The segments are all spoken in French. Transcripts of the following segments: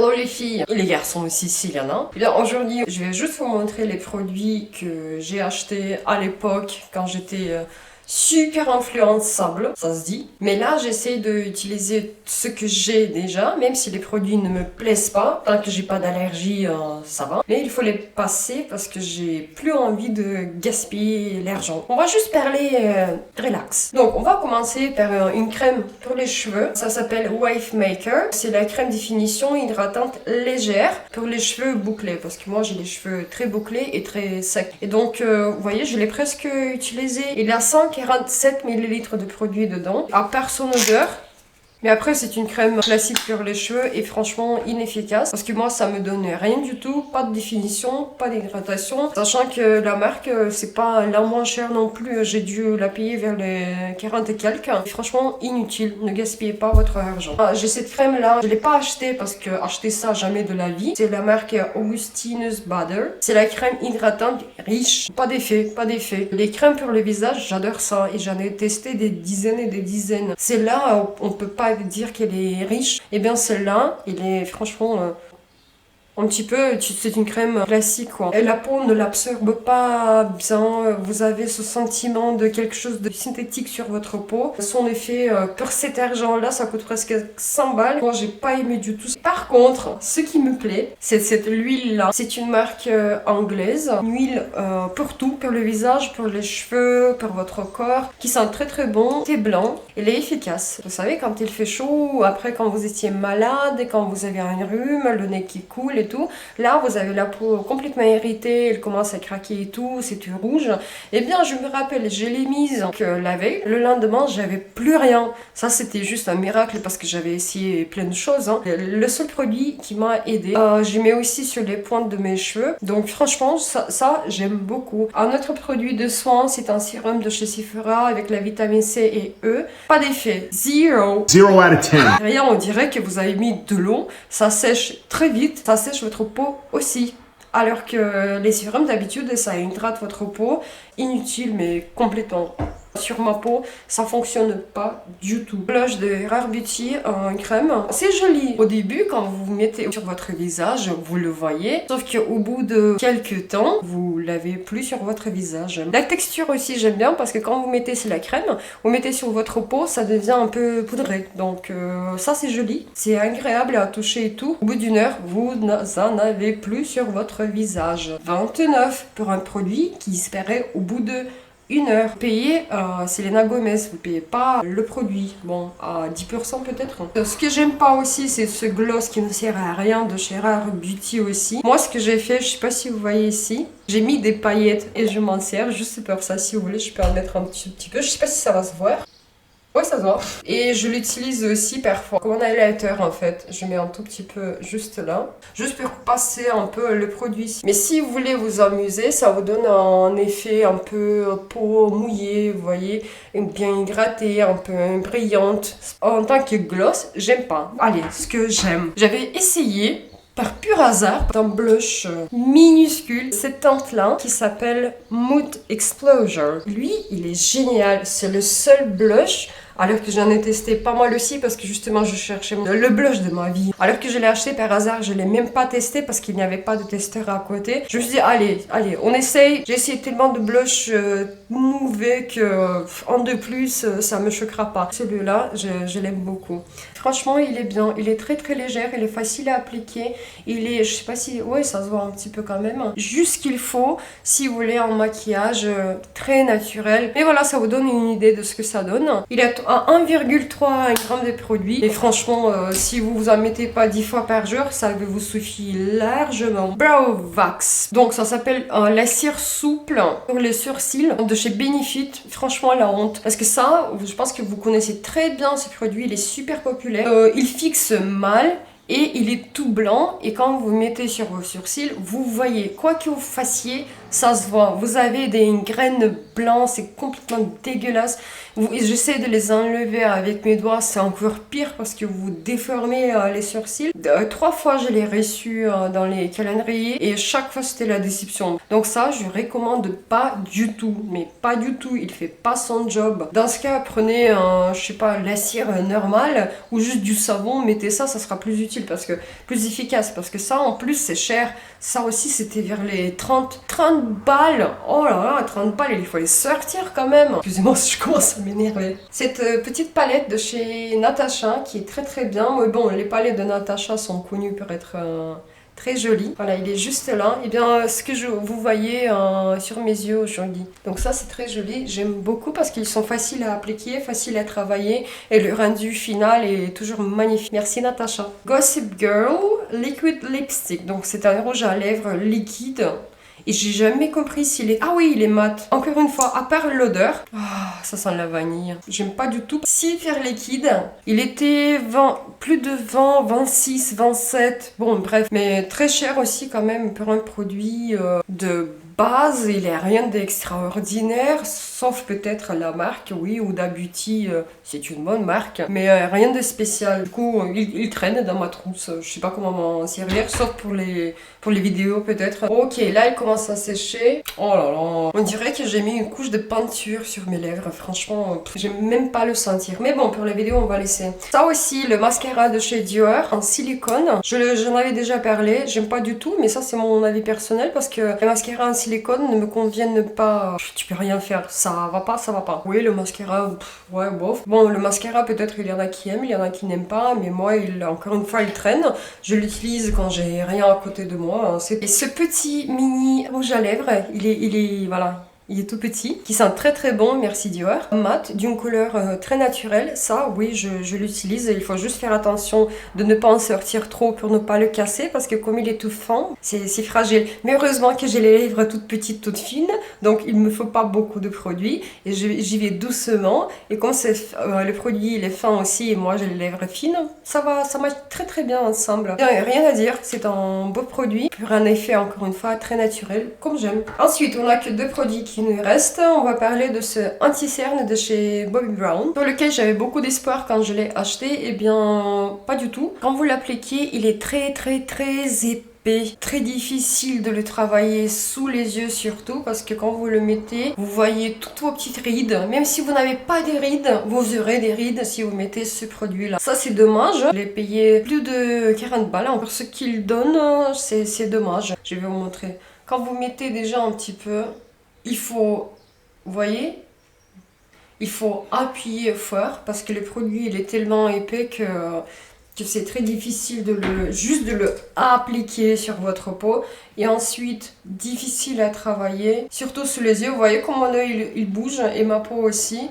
Hello les filles et les garçons aussi s'il y en a. Et bien aujourd'hui je vais juste vous montrer les produits que j'ai achetés à l'époque quand j'étais super influençable, ça se dit. Mais là j'essaie d'utiliser ce que j'ai déjà, même si les produits ne me plaisent pas. Tant que j'ai pas d'allergie, ça va. Mais il faut les passer parce que j'ai plus envie de gaspiller l'argent. On va juste parler relax. Donc on va commencer par une crème pour les cheveux. Ça s'appelle Wave Maker. C'est la crème définition hydratante légère pour les cheveux bouclés. Parce que moi j'ai les cheveux très bouclés et très secs. Et donc vous voyez, je l'ai presque utilisé. Il a 147 ml de produit dedans. À part son odeur. Mais après c'est une crème classique pour les cheveux et franchement inefficace parce que moi ça me donne rien du tout, pas de définition, pas d'hydratation, sachant que la marque c'est pas la moins chère non plus, j'ai dû la payer vers les 40 et quelques. Et franchement inutile, ne gaspillez pas votre argent. J'ai cette crème là, je l'ai pas achetée parce que acheter ça jamais de la vie. C'est la marque Augustinus Bader. C'est la crème hydratante riche, pas d'effet, pas d'effet. Les crèmes pour le visage j'adore ça et j'en ai testé des dizaines et des dizaines. C'est là on peut pas dire qu'elle est riche, et bien celle-là, elle est franchement un petit peu, c'est une crème classique quoi. Et la peau ne l'absorbe pas bien, vous avez ce sentiment de quelque chose de synthétique sur votre peau. Son effet, pour cet argent-là, ça coûte presque 100 balles. Moi, j'ai pas aimé du tout. Par contre, ce qui me plaît, c'est cette huile-là. C'est une marque anglaise. Une huile pour tout, pour le visage, pour les cheveux, pour votre corps, qui sent très très bon. C'est blanc, elle est efficace. Vous savez, quand il fait chaud, ou après quand vous étiez malade, quand vous avez un rhume, le nez qui coule et tout. Là, vous avez la peau complètement irritée, elle commence à craquer et tout, c'est tout rouge. Eh bien, je me rappelle, je l'ai mise que la veille. Le lendemain, j'avais plus rien. Ça, c'était juste un miracle parce que j'avais essayé plein de choses. Le seul produit qui m'a aidé, je mets aussi sur les pointes de mes cheveux. Donc, franchement, ça j'aime beaucoup. Un autre produit de soin, c'est un sérum de chez Sephora avec la vitamine C et E. Pas d'effet. 0 out of 10. Rien, on dirait que vous avez mis de l'eau. Ça sèche très vite. Ça sèche votre peau aussi. Alors que les sérums d'habitude, ça hydrate votre peau. Inutile, mais complètement. Sur ma peau, ça fonctionne pas du tout. Blush de Rare Beauty en crème. C'est joli. Au début, quand vous vous mettez sur votre visage, vous le voyez. Sauf qu'au bout de quelques temps, vous l'avez plus sur votre visage. La texture aussi, j'aime bien parce que quand vous mettez sur la crème, vous mettez sur votre peau, ça devient un peu poudré. Donc ça, c'est joli. C'est agréable à toucher et tout. Au bout d'une heure, vous n'en avez plus sur votre visage. 29 pour un produit qui disparaît au bout de 1 heure. Payez Selena Gomez, vous payez pas le produit. Bon, à 10% peut-être. Ce que j'aime pas aussi, c'est ce gloss qui ne sert à rien de chez Rare Beauty aussi. Moi, ce que j'ai fait, je sais pas si vous voyez ici, j'ai mis des paillettes et je m'en sers juste pour ça. Si vous voulez, je peux en mettre un petit peu. Je sais pas si ça va se voir. Ouais, ça se voit. Et je l'utilise aussi parfois comme un highlighter en fait. Je mets un tout petit peu juste là. Juste pour passer un peu le produit. Mais si vous voulez vous amuser, ça vous donne un effet un peu peau mouillée, vous voyez. Bien hydratée, un peu brillante. En tant que gloss, j'aime pas. Allez, ce que j'aime. J'avais essayé par pur hasard, un blush minuscule, cette teinte-là qui s'appelle Mood Explosion. Lui, il est génial. C'est le seul blush, alors que j'en ai testé pas mal aussi parce que justement je cherchais le blush de ma vie. Alors que je l'ai acheté par hasard, je l'ai même pas testé parce qu'il n'y avait pas de testeur à côté. Je me suis dit allez, on essaye. J'ai essayé tellement de blush mauvais que en de plus ça me choquera pas. Celui-là, je l'aime beaucoup. Franchement, il est bien, il est très très léger, il est facile à appliquer. Il est, je sais pas si, ouais, ça se voit un petit peu quand même. Juste ce qu'il faut si vous voulez un maquillage très naturel. Mais voilà, ça vous donne une idée de ce que ça donne. Il est à 1,3 g de produit. Et franchement, si vous vous en mettez pas 10 fois par jour, ça vous suffit largement. Brow Wax. Donc ça s'appelle la cire souple pour les sourcils de chez Benefit. Franchement, la honte. Parce que ça, je pense que vous connaissez très bien ce produit. Il est super populaire. Il fixe mal. Et il est tout blanc et quand vous mettez sur vos sourcils, vous voyez, quoi que vous fassiez, ça se voit. Vous avez des graines blanches, c'est complètement dégueulasse. J'essaie de les enlever avec mes doigts, c'est encore pire parce que vous déformez les sourcils. 3 fois je l'ai reçu dans les calendriers et chaque fois c'était la déception. Donc ça, je recommande pas du tout, mais pas du tout. Il fait pas son job. Dans ce cas, prenez je sais pas, la cire normale ou juste du savon, mettez ça, ça sera plus utile parce que plus efficace parce que ça en plus c'est cher. Ça aussi c'était vers les 30 balles. Oh là là, 30 balles, il faut les sortir quand même. Excusez-moi si je commence à m'énerver. Cette petite palette de chez Natasha qui est très très bien. Mais bon, les palettes de Natasha sont connues pour être très jolies. Voilà, il est juste là. Et bien, ce que vous voyez sur mes yeux aujourd'hui. Donc ça, c'est très joli. J'aime beaucoup parce qu'ils sont faciles à appliquer, faciles à travailler. Et le rendu final est toujours magnifique. Merci Natasha. Gossip Girl Liquid Lipstick. Donc c'est un rouge à lèvres liquide. Et j'ai jamais compris s'il est... Ah oui, il est mat. Encore une fois, à part l'odeur. Ça sent la vanille. J'aime pas du tout. Si faire liquide, il était plus de 20, 26, 27. Bon, bref. Mais très cher aussi quand même pour un produit de base. Il n'est rien d'extraordinaire. Sauf peut-être la marque, oui, Huda Beauty. C'est une bonne marque. Mais rien de spécial. Du coup, il traîne dans ma trousse. Je sais pas comment m'en servir. Sauf pour les vidéos peut-être. Ok, là il commence à sécher. Oh là là. On dirait que j'ai mis une couche de peinture sur mes lèvres. Franchement, j'aime même pas le sentir. Mais bon, pour les vidéos, on va laisser. Ça aussi, le mascara de chez Dior en silicone. J'en avais déjà parlé. J'aime pas du tout, mais ça c'est mon avis personnel parce que les mascaras en silicone ne me conviennent pas. Tu peux rien faire. Ça va pas, ça va pas. Oui, le mascara, ouais, bof. Bon, le mascara, peut-être il y en a qui aiment, il y en a qui n'aiment pas. Mais moi, encore une fois, il traîne. Je l'utilise quand j'ai rien à côté de moi. Et ce petit mini rouge à lèvres, il est voilà. Il est tout petit, qui sent très très bon, merci Dior. Mat, d'une couleur très naturelle. Ça, oui, je l'utilise. Il faut juste faire attention de ne pas en sortir trop pour ne pas le casser, parce que comme il est tout fin, c'est fragile. Mais heureusement que j'ai les lèvres toutes petites, toutes fines, donc il ne me faut pas beaucoup de produits. Et j'y vais doucement. Et comme le produit, il est fin aussi, et moi j'ai les lèvres fines, ça marche très très bien ensemble. Rien à dire, c'est un beau produit, pour un effet encore une fois très naturel, comme j'aime. Ensuite, on n'a que 2 produits qui nous reste, on va parler de ce anti-cerne de chez Bobbi Brown, sur lequel j'avais beaucoup d'espoir quand je l'ai acheté. Eh bien, pas du tout. Quand vous l'appliquez, il est très très très épais. Très difficile de le travailler sous les yeux surtout, parce que quand vous le mettez, vous voyez toutes vos petites rides. Même si vous n'avez pas de rides, vous aurez des rides si vous mettez ce produit là. Ça c'est dommage. Je l'ai payé plus de 40 balles. Pour ce qu'il donne, c'est dommage. Je vais vous montrer. Quand vous mettez déjà un petit peu, il faut, vous voyez, il faut appuyer fort parce que le produit il est tellement épais que c'est très difficile juste de le appliquer sur votre peau. Et ensuite, difficile à travailler, surtout sous les yeux. Vous voyez comment mon œil il bouge et ma peau aussi.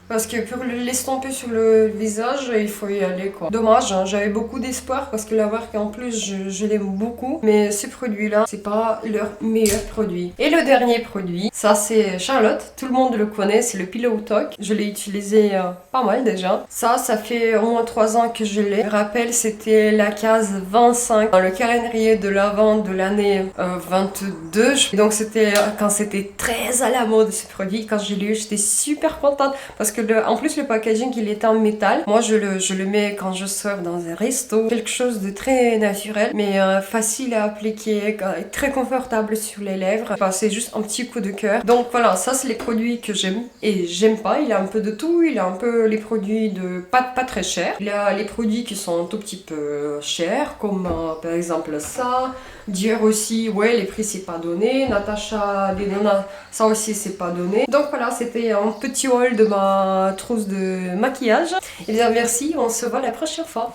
Parce que pour l'estomper sur le visage, il faut y aller quoi. Dommage, hein, j'avais beaucoup d'espoir parce que la marque en plus, je l'aime beaucoup. Mais ce produit-là, c'est pas leur meilleur produit. Et le dernier produit, ça c'est Charlotte. Tout le monde le connaît, c'est le Pillow Talk. Je l'ai utilisé pas mal déjà. Ça fait au moins 3 ans que je l'ai. Je me rappelle, c'était la case 25 dans le calendrier de l'avant de l'année 22. Et donc c'était quand c'était très à la mode ce produit. Quand je l'ai eu, j'étais super contente parce que en plus le packaging il est en métal. Moi je le mets quand je sors dans un resto. Quelque chose de très naturel mais facile à appliquer, très confortable sur les lèvres. Enfin, c'est juste un petit coup de cœur. Donc voilà, ça c'est les produits que j'aime et j'aime pas. Il a un peu de tout. Il a un peu les produits de pas très chers. Il a les produits qui sont un tout petit peu chers comme par exemple ça. Dior aussi, ouais, les prix c'est pas donné. Natasha Denona, ça aussi c'est pas donné. Donc voilà, c'était un petit haul de ma trousse de maquillage. Et bien merci, on se voit la prochaine fois.